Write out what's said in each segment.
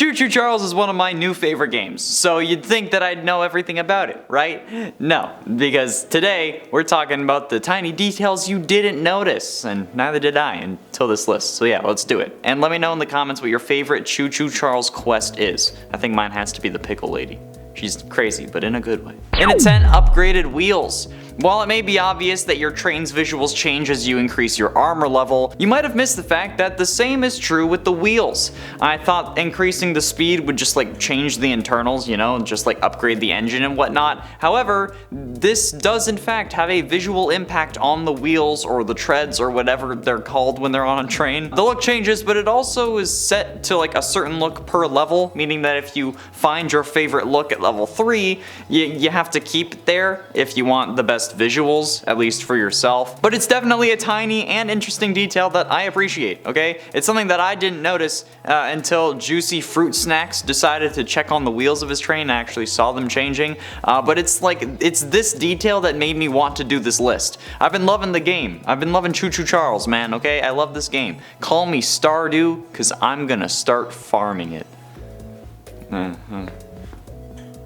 Choo Choo Charles is one of my new favorite games, so you'd think that I'd know everything about it, right? No, because today we're talking about the tiny details you didn't notice, and neither did I until this list. So yeah, let's do it. And let me know in the comments what your favorite Choo Choo Charles quest is. I think mine has to be the pickle lady. She's crazy, but in a good way. In a 10, upgraded wheels. While it may be obvious that your train's visuals change as you increase your armor level, you might have missed the fact that the same is true with the wheels. I thought increasing the speed would just change the internals, you know, just upgrade the engine and whatnot. However, this does in fact have a visual impact on the wheels or the treads or whatever they're called when they're on a train. The look changes, but it also is set to a certain look per level, meaning that if you find your favorite look at level 3, you have to keep it there if you want the best visuals, at least for yourself. But it's definitely a tiny and interesting detail that I appreciate, okay? It's something that I didn't notice until Juicy Fruit Snacks decided to check on the wheels of his train and actually saw them changing. But it's this detail that made me want to do this list. I've been loving the game. I've been loving Choo Choo Charles, man, okay? I love this game. Call me Stardew, cause I'm gonna start farming it.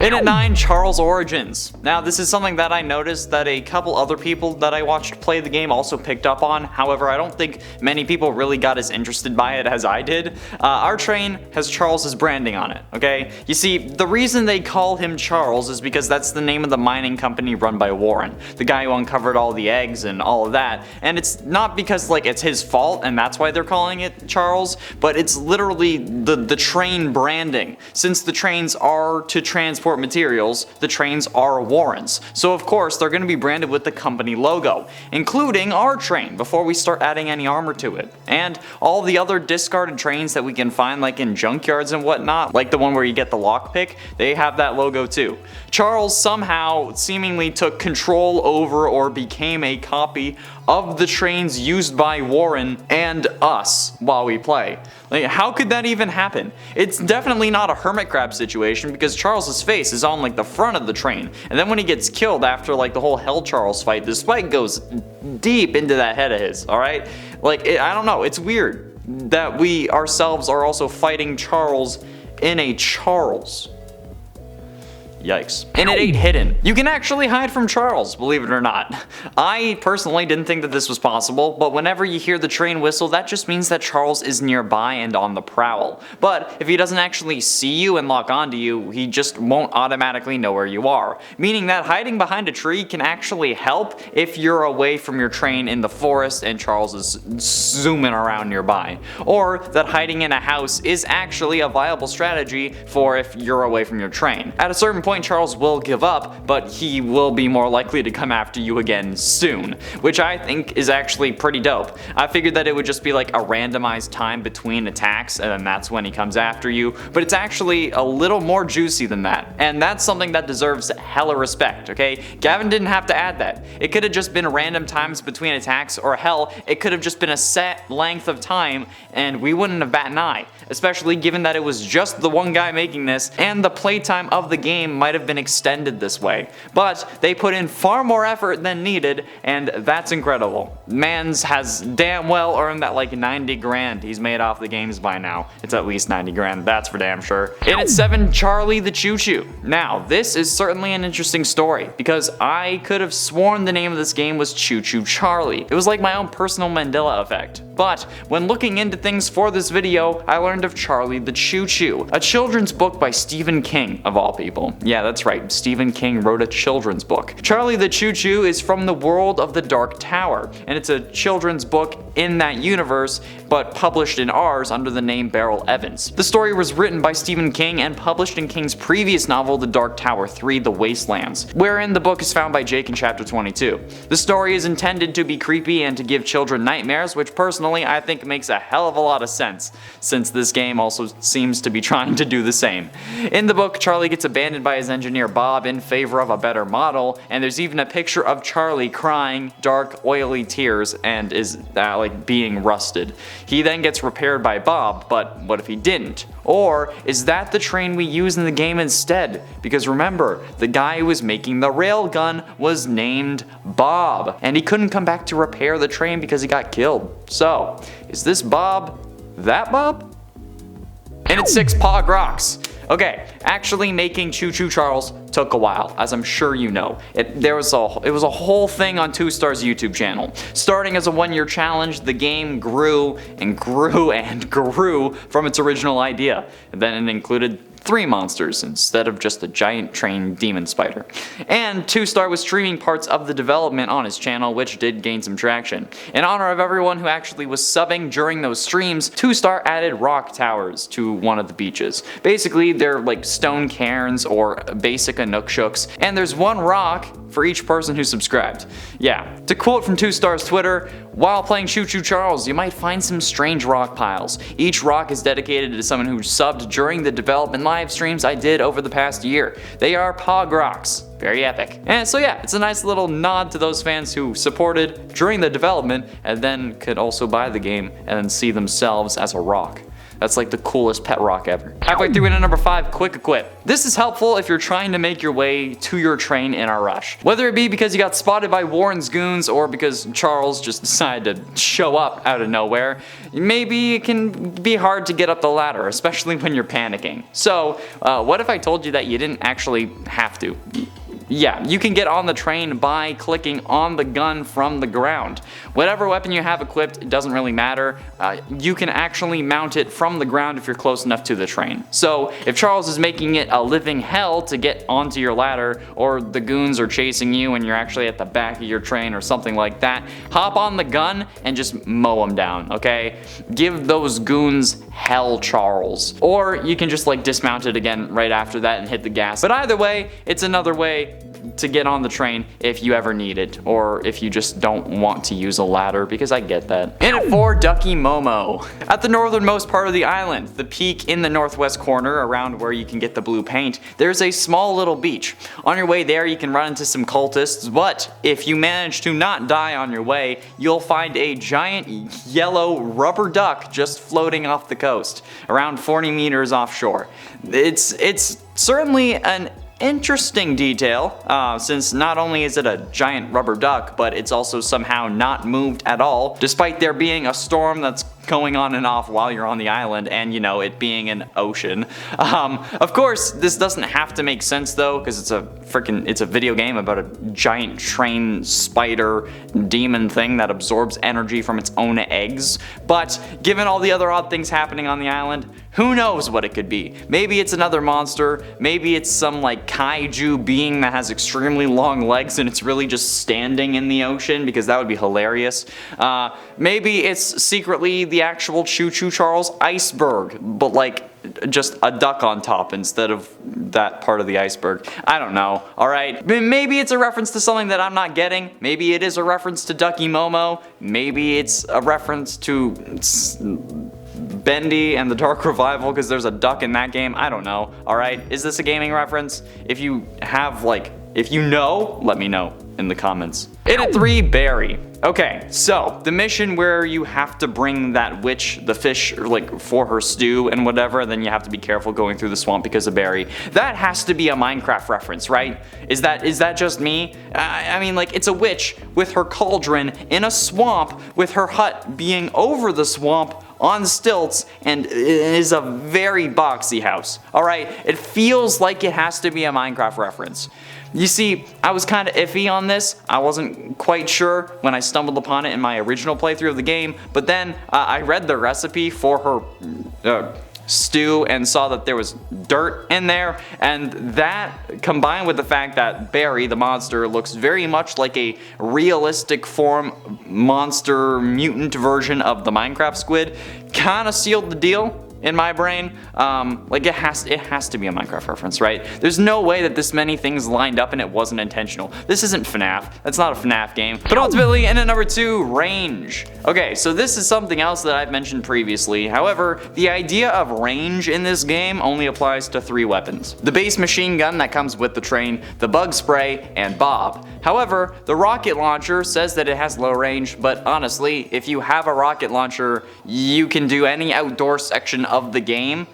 In at 9, Charles Origins. Now this is something that I noticed that a couple other people that I watched play the game also picked up on. However, I don't think many people really got as interested by it as I did. Our train has Charles's branding on it, okay? You see, the reason they call him Charles is because that's the name of the mining company run by Warren, the guy who uncovered all the eggs and all of that. And it's not because it's his fault and that's why they're calling it Charles, but it's literally the train branding. Since the trains are to transport materials, the trains are Warren's. So of course they're going to be branded with the company logo, including our train before we start adding any armor to it. And all the other discarded trains that we can find in junkyards and whatnot, like the one where you get the lockpick, they have that logo too. Charles somehow seemingly took control over or became a copy of the trains used by Warren and us while we play. How could that even happen? It's definitely not a hermit crab situation because Charles's face is on the front of the train, and then when he gets killed after the whole Hell Charles fight, the spike goes deep into that head of his, alright? I don't know, it's weird that we ourselves are also fighting Charles in a Charles. Yikes. In at 8, hidden. You can actually hide from Charles, believe it or not. I personally didn't think that this was possible, but whenever you hear the train whistle, that just means that Charles is nearby and on the prowl. But if he doesn't actually see you and lock onto you, he just won't automatically know where you are. Meaning that hiding behind a tree can actually help if you're away from your train in the forest and Charles is zooming around nearby. Or that hiding in a house is actually a viable strategy for if you're away from your train. At a certain point, Charles will give up, but he will be more likely to come after you again soon, which I think is actually pretty dope. I figured that it would just be a randomized time between attacks and then that's when he comes after you, but it's actually a little more juicy than that, and that's something that deserves hella respect, okay? Gavin didn't have to add that. It could have just been random times between attacks, or hell, it could have just been a set length of time and we wouldn't have bat an eye, especially given that it was just the one guy making this and the playtime of the game might have been extended this way. But they put in far more effort than needed, and that's incredible. Mans has damn well earned that 90 grand he's made off the games by now. It's at least 90 grand, that's for damn sure. In at 7, Charlie the Choo Choo. Now, this is certainly an interesting story, because I could have sworn the name of this game was Choo Choo Charlie. It was like my own personal Mandela effect. But when looking into things for this video, I learned of Charlie the Choo Choo, a children's book by Stephen King, of all people. Yeah, that's right, Stephen King wrote a children's book. Charlie the Choo Choo is from the world of the Dark Tower, and it's a children's book in that universe, but published in ours under the name Beryl Evans. The story was written by Stephen King and published in King's previous novel, The Dark Tower 3: The Wastelands, wherein the book is found by Jake in chapter 22. The story is intended to be creepy and to give children nightmares, which personally I think makes a hell of a lot of sense, since this game also seems to be trying to do the same. In the book, Charlie gets abandoned by his engineer Bob in favor of a better model, and there's even a picture of Charlie crying dark, oily tears and is being rusted. He then gets repaired by Bob, but what if he didn't? Or is that the train we use in the game instead? Because remember, the guy who was making the railgun was named Bob, and he couldn't come back to repair the train because he got killed. So, is this Bob that Bob? And it's 6 Pog Rocks. Okay, actually making Choo Choo Charles took a while, as I'm sure you know. It was a whole thing on 2Star's YouTube channel. Starting as a 1-year challenge, the game grew and grew and grew from its original idea. And then it included 3 monsters instead of just a giant trained demon spider. And 2Star was streaming parts of the development on his channel, which did gain some traction. In honor of everyone who actually was subbing during those streams, 2Star added rock towers to one of the beaches. Basically, they're like stone cairns or basic Inukshooks, and there's 1 rock for each person who subscribed. Yeah, to quote from 2Star's Twitter, "While playing Choo Choo Charles, you might find some strange rock piles. Each rock is dedicated to someone who subbed during the development live streams I did over the past year. They are Pog Rocks." Very epic. And so yeah, it's a nice little nod to those fans who supported during the development and then could also buy the game and then see themselves as a rock. That's like the coolest pet rock ever. Halfway through into number 5, Quick Equip. This is helpful if you're trying to make your way to your train in a rush. Whether it be because you got spotted by Warren's goons or because Charles just decided to show up out of nowhere, maybe it can be hard to get up the ladder, especially when you're panicking. So, what if I told you that you didn't actually have to? Yeah, you can get on the train by clicking on the gun from the ground. Whatever weapon you have equipped, it doesn't really matter. You can actually mount it from the ground if you're close enough to the train. So if Charles is making it a living hell to get onto your ladder, or the goons are chasing you and you're actually at the back of your train or something like that, hop on the gun and just mow them down, okay? Give those goons hell, Charles. Or you can just like dismount it again right after that and hit the gas. But either way, it's another way to get on the train if you ever need it, or if you just don't want to use a ladder, because I get that. In at 4, Ducky Momo. At the northernmost part of the island, the peak in the northwest corner around where you can get the blue paint, there's a small little beach. On your way there you can run into some cultists, but if you manage to not die on your way, you'll find a giant yellow rubber duck just floating off the coast, around 40 meters offshore. It's certainly an interesting detail, since not only is it a giant rubber duck, but it's also somehow not moved at all, despite there being a storm that's going on and off while you're on the island, and you know, it being an ocean. Of course, this doesn't have to make sense though, because it's a video game about a giant train spider demon thing that absorbs energy from its own eggs. But given all the other odd things happening on the island, who knows what it could be? Maybe it's another monster, maybe it's some like kaiju being that has extremely long legs and it's really just standing in the ocean, because that would be hilarious. Maybe it's secretly the actual Choo Choo Charles iceberg, but like just a duck on top instead of that part of the iceberg. I don't know, alright? Maybe it's a reference to something that I'm not getting. Maybe it is a reference to Ducky Momo. Maybe it's a reference to Bendy and the Dark Revival, because there's a duck in that game. I don't know, alright? Is this a gaming reference? If you have, like, if you know, let me know in the comments. In at 3, Barry. Okay, so the mission where you have to bring that witch, the fish, like for her stew and whatever, and then you have to be careful going through the swamp because of Barry. That has to be a Minecraft reference, right? Is that just me? I mean, like, it's a witch with her cauldron in a swamp with her hut being over the swamp on stilts, and it is a very boxy house. Alright, it feels like it has to be a Minecraft reference. You see, I was kind of iffy on this. I wasn't quite sure when I stumbled upon it in my original playthrough of the game, but then I read the recipe for her stew and saw that there was dirt in there, and that combined with the fact that Barry, the monster, looks very much like a realistic form monster mutant version of the Minecraft squid, kind of sealed the deal in my brain. Like, it has to be a Minecraft reference, right? There's no way that this many things lined up and it wasn't intentional. This isn't FNAF. That's not a FNAF game. But ultimately, in at number 2, range. Okay, so this is something else that I've mentioned previously. However, the idea of range in this game only applies to 3 weapons. The base machine gun that comes with the train, the bug spray, and Bob. However, the rocket launcher says that it has low range, but honestly, if you have a rocket launcher, you can do any outdoor section of the game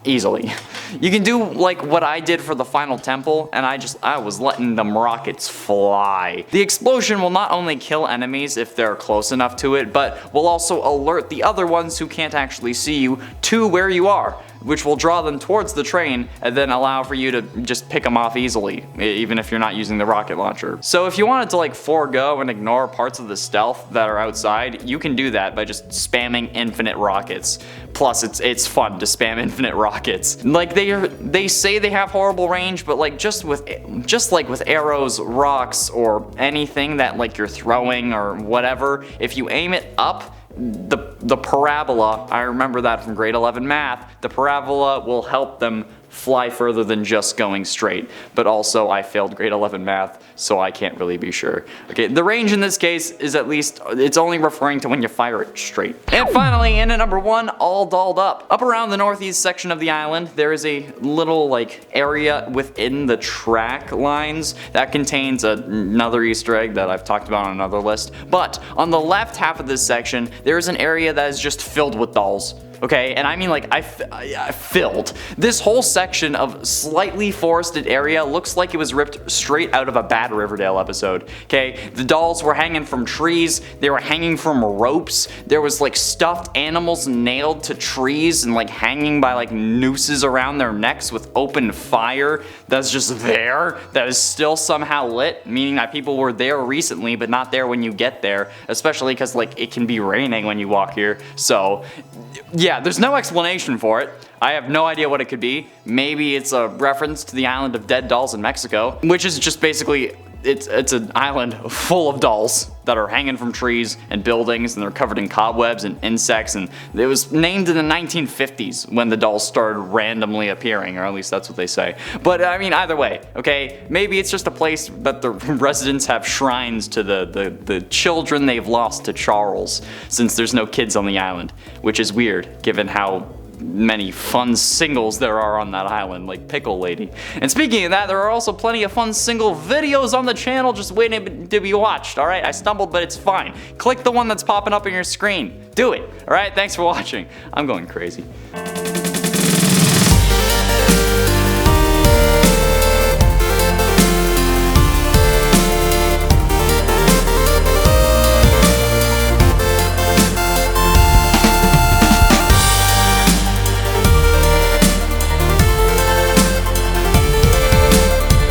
easily. You can do like what I did for the final temple, and I was letting them rockets fly. The explosion will not only kill enemies if they're close enough to it, but will also alert the other ones who can't actually see you to where you are, which will draw them towards the train and then allow for you to just pick them off easily, even if you're not using the rocket launcher. So if you wanted to like forego and ignore parts of the stealth that are outside, you can do that by just spamming infinite rockets. Plus it's fun to spam infinite rockets. Like they say they have horrible range, but like just like with arrows, rocks, or anything that like you're throwing or whatever, if you aim it up, the parabola, I remember that from grade 11 math, the parabola will help them fly further than just going straight. But also I failed grade 11 math, so I can't really be sure. Okay, the range in this case is at least, it's only referring to when you fire it straight. And finally, in at number 1, all dolled up. Up around the northeast section of the island, there is a little like area within the track lines that contains another Easter egg that I've talked about on another list. But on the left half of this section, there is an area that is just filled with dolls. Okay, and I mean like I filled. This whole section of slightly forested area looks like it was ripped straight out of a bad Riverdale episode. Okay, the dolls were hanging from trees, they were hanging from ropes, there was like stuffed animals nailed to trees and like hanging by like nooses around their necks with open fire that's just there, that is still somehow lit, meaning that people were there recently but not there when you get there, especially because like it can be raining when you walk here. So yeah, there's no explanation for it. I have no idea what it could be. Maybe it's a reference to the island of dead dolls in Mexico, which is just basically, it's an island full of dolls that are hanging from trees and buildings, and they're covered in cobwebs and insects, and it was named in the 1950s when the dolls started randomly appearing, or at least that's what they say. But I mean, either way, okay, maybe it's just a place that the residents have shrines to the children they've lost to Charles, since there's no kids on the island, which is weird given how many fun singles there are on that island, like Pickle Lady. And speaking of that, there are also plenty of fun single videos on the channel just waiting to be watched, alright? I stumbled, but it's fine. Click the one that's popping up on your screen. Do it, alright? Thanks for watching. I'm going crazy.